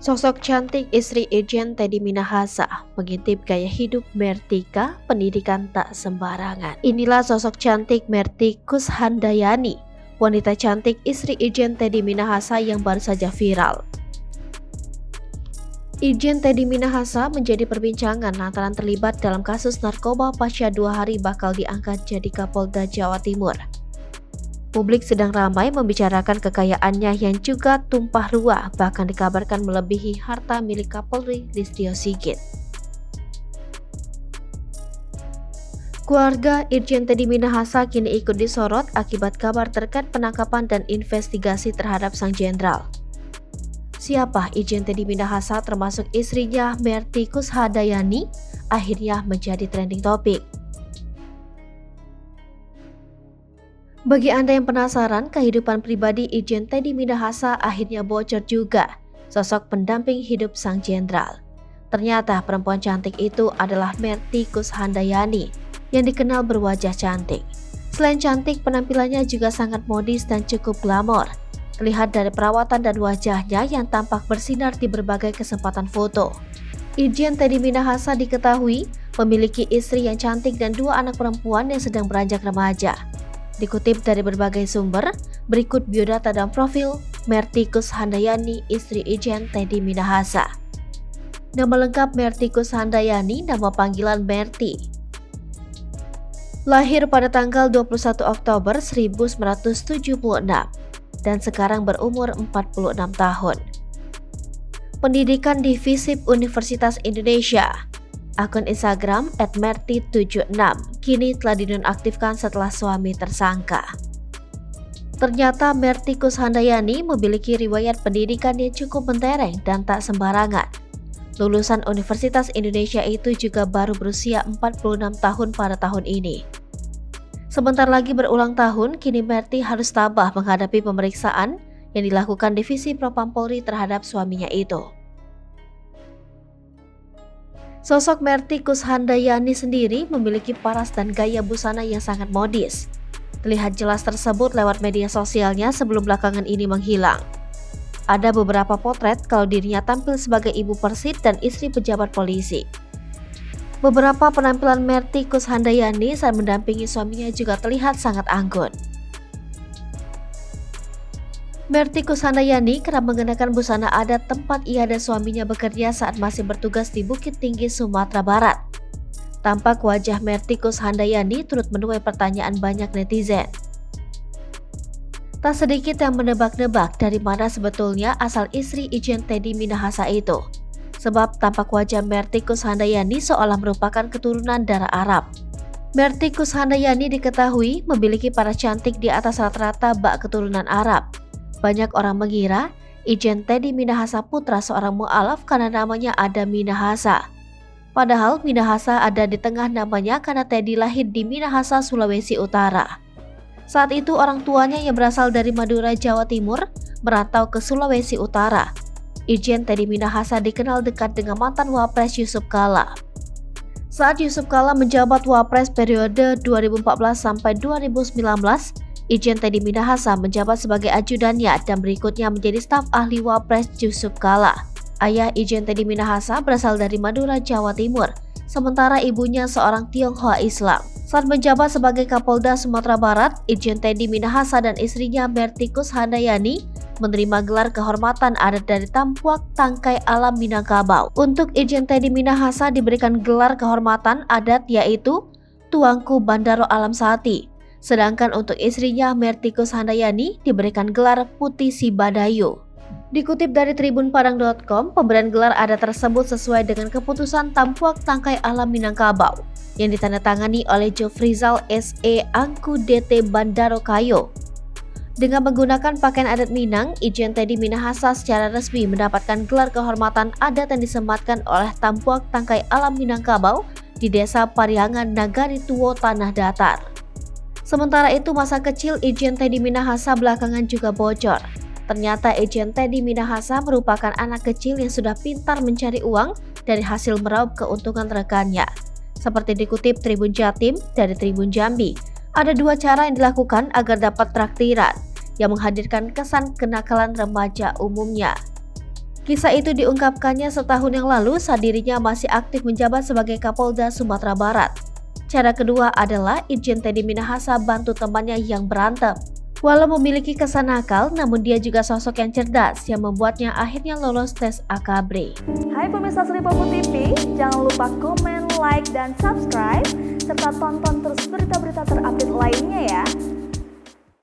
Sosok cantik istri Irjen Teddy Minahasa mengintip gaya hidup Mertika, pendidikan tak sembarangan. Inilah sosok cantik Merti Kushandayani, wanita cantik istri Irjen Teddy Minahasa yang baru saja viral. Irjen Teddy Minahasa menjadi perbincangan lantaran terlibat dalam kasus narkoba pasca 2 hari bakal diangkat jadi Kapolda Jawa Timur. Publik sedang ramai membicarakan kekayaannya yang juga tumpah ruah, bahkan dikabarkan melebihi harta milik Kapolri Listio Sigit. Keluarga Irjen Teddy Minahasa kini ikut disorot akibat kabar terkait penangkapan dan investigasi terhadap sang jenderal. Siapa Irjen Teddy Minahasa termasuk istrinya Merti Kushandayani akhirnya menjadi trending topik. Bagi Anda yang penasaran, kehidupan pribadi Irjen Teddy Minahasa akhirnya bocor juga, sosok pendamping hidup sang jenderal. Ternyata perempuan cantik itu adalah Merti Kushandayani yang dikenal berwajah cantik. Selain cantik, penampilannya juga sangat modis dan cukup glamor. Terlihat dari perawatan dan wajahnya yang tampak bersinar di berbagai kesempatan foto. Irjen Teddy Minahasa diketahui memiliki istri yang cantik dan 2 anak perempuan yang sedang beranjak remaja. Dikutip dari berbagai sumber, berikut biodata dan profil Merti Kushandayani, istri Irjen Teddy Minahasa. Nama lengkap Merti Kushandayani, nama panggilan Merti. Lahir pada tanggal 21 Oktober 1976 dan sekarang berumur 46 tahun. Pendidikan di FISIP Universitas Indonesia. Akun Instagram @merti76 kini telah dinonaktifkan setelah suami tersangka. Ternyata Merti Kushandayani memiliki riwayat pendidikan yang cukup mentereng dan tak sembarangan. Lulusan Universitas Indonesia itu juga baru berusia 46 tahun pada tahun ini. Sebentar lagi berulang tahun, kini Merti harus tabah menghadapi pemeriksaan yang dilakukan Divisi Propam Polri terhadap suaminya itu. Sosok Merti Kushandayani sendiri memiliki paras dan gaya busana yang sangat modis. Terlihat jelas tersebut lewat media sosialnya sebelum belakangan ini menghilang. Ada beberapa potret kalau dirinya tampil sebagai ibu persit dan istri pejabat polisi. Beberapa penampilan Merti Kushandayani saat mendampingi suaminya juga terlihat sangat anggun. Merti Kushandayani kerap mengenakan busana adat tempat ia dan suaminya bekerja saat masih bertugas di Bukit Tinggi, Sumatera Barat. Tampak wajah Merti Kushandayani turut menuai pertanyaan banyak netizen. Tak sedikit yang menebak-nebak dari mana sebetulnya asal istri Irjen Teddy Minahasa itu. Sebab tampak wajah Merti Kushandayani seolah merupakan keturunan darah Arab. Merti Kushandayani diketahui memiliki paras cantik di atas rata-rata bak keturunan Arab. Banyak orang mengira Irjen Teddy Minahasa putra seorang mu'alaf karena namanya ada Minahasa. Padahal Minahasa ada di tengah namanya karena Teddy lahir di Minahasa, Sulawesi Utara. Saat itu orang tuanya yang berasal dari Madura, Jawa Timur merantau ke Sulawesi Utara. Irjen Teddy Minahasa dikenal dekat dengan mantan Wapres Yusuf Kala. Saat Yusuf Kala menjabat Wapres periode 2014 sampai 2019, Irjen Teddy Minahasa menjabat sebagai ajudannya dan berikutnya menjadi staf ahli Wapres Yusuf Kala. Ayah Irjen Teddy Minahasa berasal dari Madura, Jawa Timur, sementara ibunya seorang Tionghoa Islam. Saat menjabat sebagai Kapolda Sumatera Barat, Irjen Teddy Minahasa dan istrinya Merti Kushandayani menerima gelar kehormatan adat dari Tampuak Tangkai Alam Minangkabau. Untuk Irjen Teddy Minahasa diberikan gelar kehormatan adat yaitu Tuanku Bandaro Alam Sati. Sedangkan untuk istrinya Merti Kushandayani diberikan gelar Putih Sibadayu. Dikutip dari tribunpadang.com, pemberian gelar adat tersebut sesuai dengan keputusan Tampuak Tangkai Alam Minangkabau yang ditandatangani oleh Jofrizal S.E. Angku DT Bandaro Kayo. Dengan menggunakan pakaian adat Minang, Irjen Teddy Minahasa secara resmi mendapatkan gelar kehormatan adat yang disematkan oleh Tampuak Tangkai Alam Minangkabau di Desa Pariangan, Nagari Tuwo, Tanah Datar. Sementara itu, masa kecil Irjen Teddy Minahasa belakangan juga bocor. Ternyata Irjen Teddy Minahasa merupakan anak kecil yang sudah pintar mencari uang dari hasil meraup keuntungan rekannya. Seperti dikutip Tribun Jatim dari Tribun Jambi, ada 2 cara yang dilakukan agar dapat traktiran yang menghadirkan kesan kenakalan remaja umumnya. Kisah itu diungkapkannya setahun yang lalu saat dirinya masih aktif menjabat sebagai Kapolda Sumatera Barat. Cara kedua adalah Irjen Teddy Minahasa bantu temannya yang berantem. Walau memiliki kesan nakal, namun dia juga sosok yang cerdas yang membuatnya akhirnya lolos tes AKABRI. Hai pemirsa Sri Popo TV, jangan lupa komen, like, dan subscribe, serta tonton terus berita-berita terupdate lainnya ya.